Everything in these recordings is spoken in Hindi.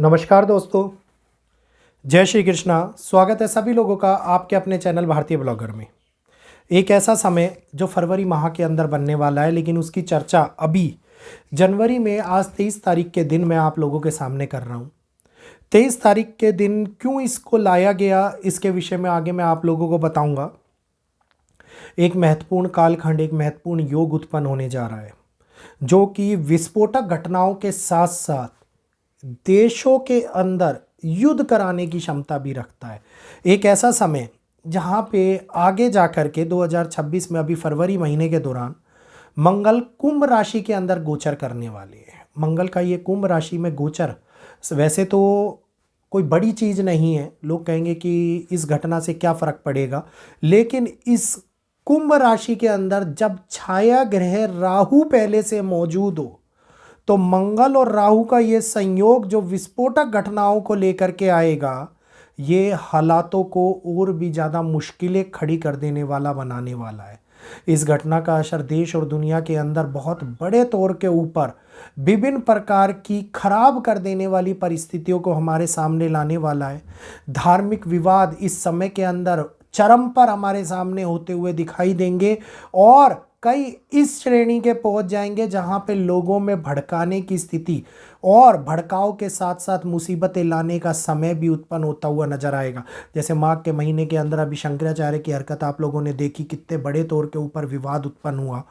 नमस्कार दोस्तों, जय श्री कृष्णा। स्वागत है सभी लोगों का आपके अपने चैनल भारतीय ब्लॉगर में। एक ऐसा समय जो फरवरी माह के अंदर बनने वाला है, लेकिन उसकी चर्चा अभी जनवरी में आज 23 तारीख के दिन मैं आप लोगों के सामने कर रहा हूँ। 23 तारीख के दिन क्यों इसको लाया गया, इसके विषय में आगे मैं आप लोगों को बताऊंगा। एक महत्वपूर्ण कालखंड, एक महत्वपूर्ण योग उत्पन्न होने जा रहा है, जो कि विस्फोटक घटनाओं के साथ साथ देशों के अंदर युद्ध कराने की क्षमता भी रखता है। एक ऐसा समय जहां पे आगे जाकर के 2026 में अभी फरवरी महीने के दौरान मंगल कुंभ राशि के अंदर गोचर करने वाले हैं। मंगल का ये कुंभ राशि में गोचर वैसे तो कोई बड़ी चीज़ नहीं है, लोग कहेंगे कि इस घटना से क्या फ़र्क पड़ेगा, लेकिन इस कुंभ राशि के अंदर जब छाया ग्रह राहु पहले से मौजूद हो तो मंगल और राहु का ये संयोग जो विस्फोटक घटनाओं को लेकर के आएगा, ये हालातों को और भी ज़्यादा मुश्किलें खड़ी कर देने वाला बनाने वाला है। इस घटना का असर देश और दुनिया के अंदर बहुत बड़े तौर के ऊपर विभिन्न प्रकार की खराब कर देने वाली परिस्थितियों को हमारे सामने लाने वाला है। धार्मिक विवाद इस समय के अंदर चरम पर हमारे सामने होते हुए दिखाई देंगे और कई इस श्रेणी के पहुंच जाएंगे जहां पे लोगों में भड़काने की स्थिति और भड़काव के साथ साथ मुसीबतें लाने का समय भी उत्पन्न होता हुआ नजर आएगा। जैसे माघ के महीने के अंदर अभी शंकराचार्य की हरकत आप लोगों ने देखी, कितने बड़े तौर के ऊपर विवाद उत्पन्न हुआ।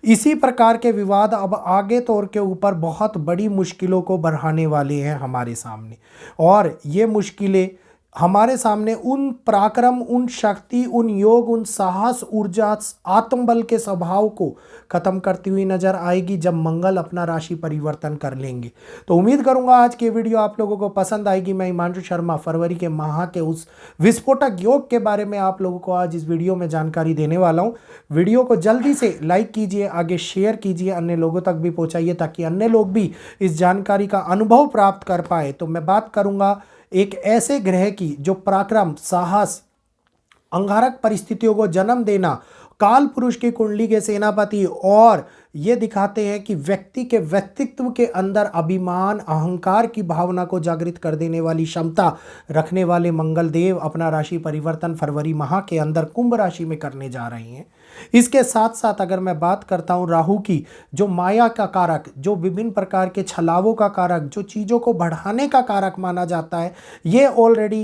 इसी प्रकार के विवाद अब आगे तौर के ऊपर बहुत बड़ी मुश्किलों को बढ़ाने वाले हैं हमारे सामने, और ये मुश्किलें हमारे सामने उन पराक्रम, उन शक्ति, उन योग, उन साहस, ऊर्जा, आत्मबल के स्वभाव को खत्म करती हुई नजर आएगी जब मंगल अपना राशि परिवर्तन कर लेंगे। तो उम्मीद करूंगा आज की वीडियो आप लोगों को पसंद आएगी। मैं हिमांशु शर्मा फरवरी के माह के उस विस्फोटक योग के बारे में आप लोगों को आज इस वीडियो में जानकारी देने वाला हूं। वीडियो को जल्दी से लाइक कीजिए, आगे शेयर कीजिए, अन्य लोगों तक भी पहुंचाइए ताकि अन्य लोग भी इस जानकारी का अनुभव प्राप्त कर पाए। तो मैं बात करूंगा एक ऐसे ग्रह की जो पराक्रम, साहस, अंगारक परिस्थितियों को जन्म देना, काल पुरुष की कुंडली के सेनापति, और ये दिखाते हैं कि व्यक्ति के व्यक्तित्व के अंदर अभिमान, अहंकार की भावना को जागृत कर देने वाली क्षमता रखने वाले मंगल देव अपना राशि परिवर्तन फरवरी माह के अंदर कुंभ राशि में करने जा रहे हैं। इसके साथ साथ अगर मैं बात करता हूं राहु की, जो माया का कारक, जो विभिन्न प्रकार के छलावों का कारक, जो चीज़ों को बढ़ाने का कारक माना जाता है, ये ऑलरेडी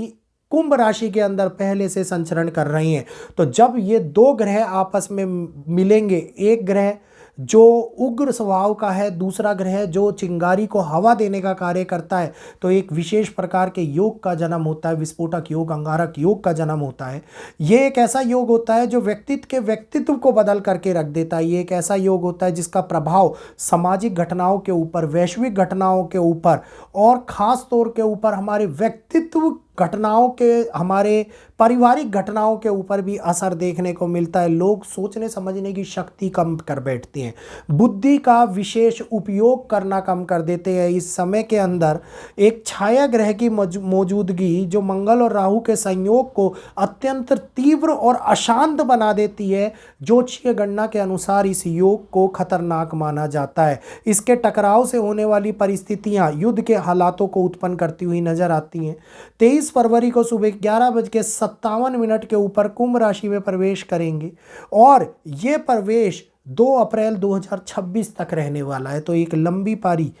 कुंभ राशि के अंदर पहले से संचरण कर रही हैं। तो जब ये दो ग्रह आपस में मिलेंगे, एक ग्रह जो उग्र स्वभाव का है, दूसरा ग्रह जो चिंगारी को हवा देने का कार्य करता है, तो एक विशेष प्रकार के योग का जन्म होता है, विस्फोटक योग, अंगारक योग का जन्म होता है। ये एक ऐसा योग होता है जो व्यक्तित्व के व्यक्तित्व को बदल करके रख देता है। ये एक ऐसा योग होता है जिसका प्रभाव सामाजिक घटनाओं के ऊपर, वैश्विक घटनाओं के ऊपर और खास तौर के ऊपर हमारे व्यक्तित्व घटनाओं के, हमारे पारिवारिक घटनाओं के ऊपर भी असर देखने को मिलता है। लोग सोचने समझने की शक्ति कम कर बैठते हैं, बुद्धि का विशेष उपयोग करना कम कर देते हैं। इस समय के अंदर एक छाया ग्रह की मौजूदगी जो मंगल और राहु के संयोग को अत्यंत तीव्र और अशांत बना देती है। ज्योतिषीय गणना के अनुसार इस योग को खतरनाक माना जाता है। इसके टकराव से होने वाली परिस्थितियां युद्ध के हालातों को उत्पन्न करती हुई नजर आती हैं। 23 फरवरी को सुबह 11:57 के ऊपर कुंभ राशि में प्रवेश करेंगे और ये प्रवेश 2 अप्रैल 2026 तक रहने वाला है। तो एक लंबी पारी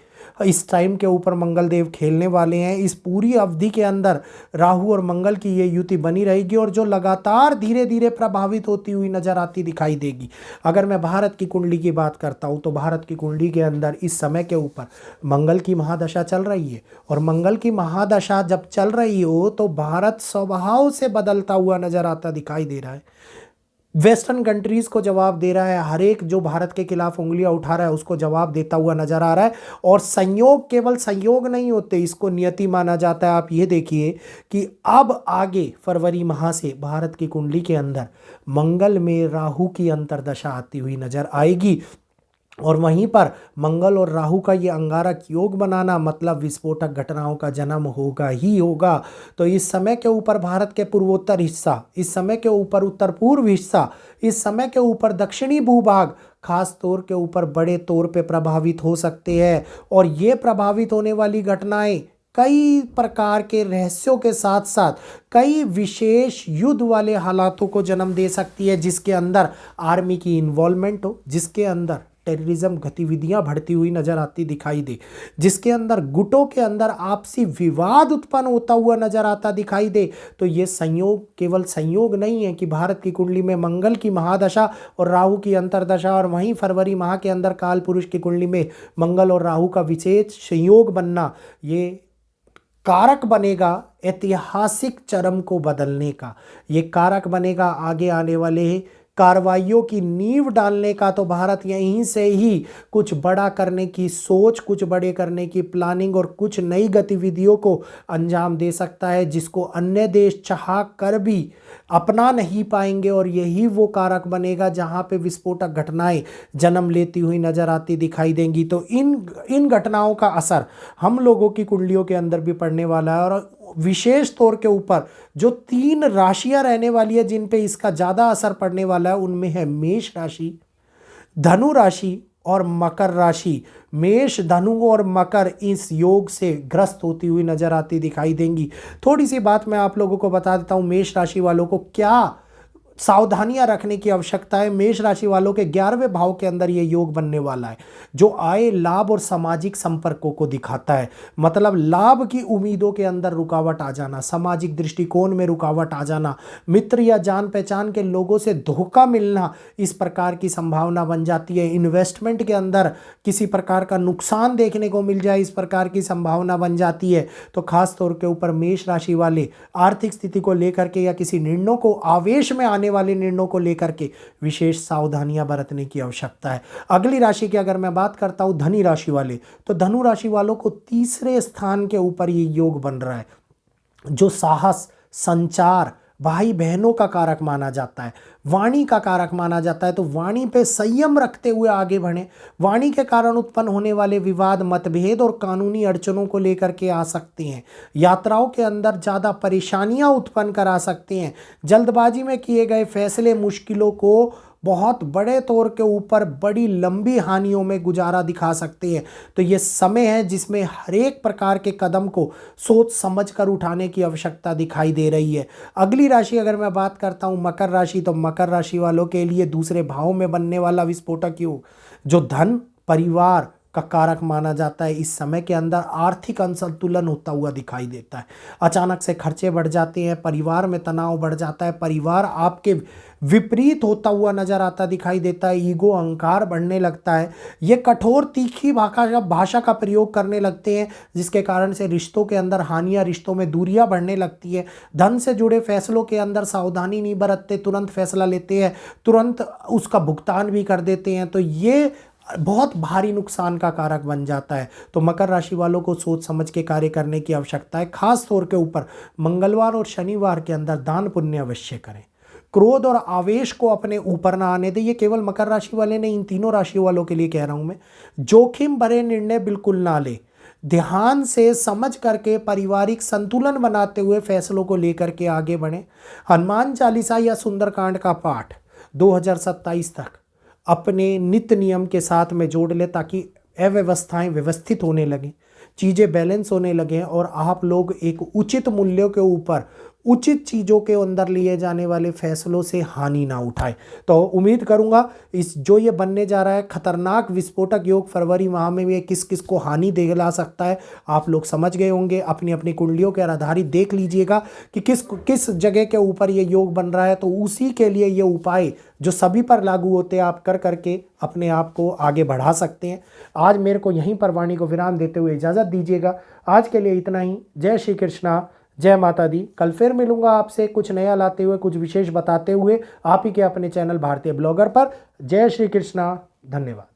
इस टाइम के ऊपर मंगल देव खेलने वाले हैं। इस पूरी अवधि के अंदर राहु और मंगल की ये युति बनी रहेगी और जो लगातार धीरे धीरे प्रभावित होती हुई नजर आती दिखाई देगी। अगर मैं भारत की कुंडली की बात करता हूं तो भारत की कुंडली के अंदर इस समय के ऊपर मंगल की महादशा चल रही है, और मंगल की महादशा जब चल रही हो तो भारत स्वभाव से बदलता हुआ नजर आता दिखाई दे रहा है। वेस्टर्न कंट्रीज को जवाब दे रहा है, हर एक जो भारत के खिलाफ उंगलियां उठा रहा है उसको जवाब देता हुआ नजर आ रहा है। और संयोग केवल संयोग नहीं होते, इसको नियति माना जाता है। आप ये देखिए कि अब आगे फरवरी माह से भारत की कुंडली के अंदर मंगल में राहु की अंतर्दशा आती हुई नजर आएगी, और वहीं पर मंगल और राहु का ये अंगारक योग बनाना मतलब विस्फोटक घटनाओं का जन्म होगा ही होगा। तो इस समय के ऊपर भारत के पूर्वोत्तर हिस्सा, इस समय के ऊपर उत्तर पूर्व हिस्सा, इस समय के ऊपर दक्षिणी भूभाग खास तौर के ऊपर बड़े तौर पे प्रभावित हो सकते हैं। और ये प्रभावित होने वाली घटनाएं कई प्रकार के रहस्यों के साथ साथ कई विशेष युद्ध वाले हालातों को जन्म दे सकती है, जिसके अंदर आर्मी की इन्वॉल्वमेंट हो, जिसके अंदर टेररिज्म गतिविधियां बढ़ती हुई नजर आती दिखाई दे, जिसके अंदर गुटों के अंदर आपसी विवाद उत्पन्न होता हुआ नजर आता दिखाई दे। तो ये संयोग केवल संयोग नहीं है कि भारत की कुंडली में मंगल की महादशा और राहु की अंतरदशा, और वहीं फरवरी माह के अंदर काल पुरुष की कुंडली में मंगल और राहु का विशेष संयोग बनना, ये कारक बनेगा ऐतिहासिक चरम को बदलने का। ये कारक बनेगा आगे आने वाले कार्रवाइयों की नींव डालने का। तो भारत यहीं से ही कुछ बड़ा करने की सोच, कुछ बड़े करने की प्लानिंग और कुछ नई गतिविधियों को अंजाम दे सकता है, जिसको अन्य देश चाह कर भी अपना नहीं पाएंगे। और यही वो कारक बनेगा जहां पे विस्फोटक घटनाएं जन्म लेती हुई नजर आती दिखाई देंगी। तो इन घटनाओं का असर हम लोगों की कुंडलियों के अंदर भी पड़ने वाला है। और विशेष तौर के ऊपर जो 3 राशियां रहने वाली है जिन पे इसका ज़्यादा असर पड़ने वाला है, उनमें है मेष राशि, धनु राशि और मकर राशि। मेष, धनु और मकर इस योग से ग्रस्त होती हुई नजर आती दिखाई देंगी। थोड़ी सी बात मैं आप लोगों को बता देता हूँ, मेष राशि वालों को क्या सावधानियां रखने की आवश्यकता है। मेष राशि वालों के 11वें भाव के अंदर ये योग बनने वाला है, जो आय, लाभ और सामाजिक संपर्कों को दिखाता है। मतलब लाभ की उम्मीदों के अंदर रुकावट आ जाना, सामाजिक दृष्टिकोण में रुकावट आ जाना, मित्र या जान पहचान के लोगों से धोखा मिलना, इस प्रकार की संभावना बन जाती है। इन्वेस्टमेंट के अंदर किसी प्रकार का नुकसान देखने को मिल जाए, इस प्रकार की संभावना बन जाती है। तो खास तौर के ऊपर मेष राशि वाले आर्थिक स्थिति को लेकर के या किसी निर्णयों को, आवेश में आने वाले निर्णयों को लेकर के विशेष सावधानियां बरतने की आवश्यकता है। अगली राशि की अगर मैं बात करता हूं धनु राशि वाले, तो धनु राशि वालों को 3रे स्थान के ऊपर ये योग बन रहा है, जो साहस, संचार, भाई बहनों का कारक माना जाता है, वाणी का कारक माना जाता है। तो वाणी पे संयम रखते हुए आगे बढ़ें। वाणी के कारण उत्पन्न होने वाले विवाद, मतभेद और कानूनी अड़चनों को लेकर के आ सकते हैं। यात्राओं के अंदर ज़्यादा परेशानियां उत्पन्न करा सकते हैं। जल्दबाजी में किए गए फैसले मुश्किलों को बहुत बड़े तौर के ऊपर बड़ी लंबी हानियों में गुजारा दिखा सकते हैं। तो ये समय है जिसमें हर एक प्रकार के कदम को सोच समझ कर उठाने की आवश्यकता दिखाई दे रही है। अगली राशि अगर मैं बात करता हूँ मकर राशि, तो मकर राशि वालों के लिए 2रे भाव में बनने वाला विस्फोटक योग, जो धन, परिवार का कारक माना जाता है, इस समय के अंदर आर्थिक असंतुलन होता हुआ दिखाई देता है। अचानक से खर्चे बढ़ जाते हैं, परिवार में तनाव बढ़ जाता है, परिवार आपके विपरीत होता हुआ नजर आता दिखाई देता है। ईगो, अहंकार बढ़ने लगता है। ये कठोर तीखी भाषा का प्रयोग करने लगते हैं, जिसके कारण से रिश्तों के अंदर हानियां, रिश्तों में दूरियां बढ़ने लगती है। धन से जुड़े फैसलों के अंदर सावधानी नहीं बरतते, तुरंत फैसला लेते हैं, तुरंत उसका भुगतान भी कर देते हैं। तो ये बहुत भारी नुकसान का कारक बन जाता है। तो मकर राशि वालों को सोच समझ के कार्य करने की आवश्यकता है। खास तौर के ऊपर मंगलवार और शनिवार के अंदर दान पुण्य अवश्य करें। क्रोध और आवेश को अपने ऊपर ना आने दें। ये केवल मकर राशि वाले नहीं, इन तीनों राशियों वालों के लिए कह रहा हूं मैं। जोखिम भरे निर्णय बिल्कुल ना ले। ध्यान से समझ करके पारिवारिक संतुलन बनाते हुए फैसलों को लेकर के आगे बढ़ें। हनुमान चालीसा या सुंदरकांड का पाठ 2027 तक अपने नित्य नियम के साथ में जोड़ ले, ताकि अव्यवस्थाएं व्यवस्थित होने लगें, चीज़ें बैलेंस होने लगें और आप लोग एक उचित मूल्यों के ऊपर उचित चीज़ों के अंदर लिए जाने वाले फैसलों से हानि ना उठाए। तो उम्मीद करूंगा इस जो ये बनने जा रहा है खतरनाक विस्फोटक योग फरवरी माह में भी किस किस को हानि दिला सकता है, आप लोग समझ गए होंगे। अपनी अपनी कुंडलियों के आधारित देख लीजिएगा कि किस जगह के ऊपर ये योग बन रहा है, तो उसी के लिए ये उपाय जो सभी पर लागू होते हैं आप कर करके अपने आप को आगे बढ़ा सकते हैं। आज मेरे को यहीं पर वाणी को विराम देते हुए इजाज़त दीजिएगा। आज के लिए इतना ही। जय श्री कृष्णा, जय माता दी। कल फिर मिलूंगा आपसे कुछ नया लाते हुए, कुछ विशेष बताते हुए, आप ही के अपने चैनल भारतीय ब्लॉगर पर। जय श्री कृष्णा, धन्यवाद।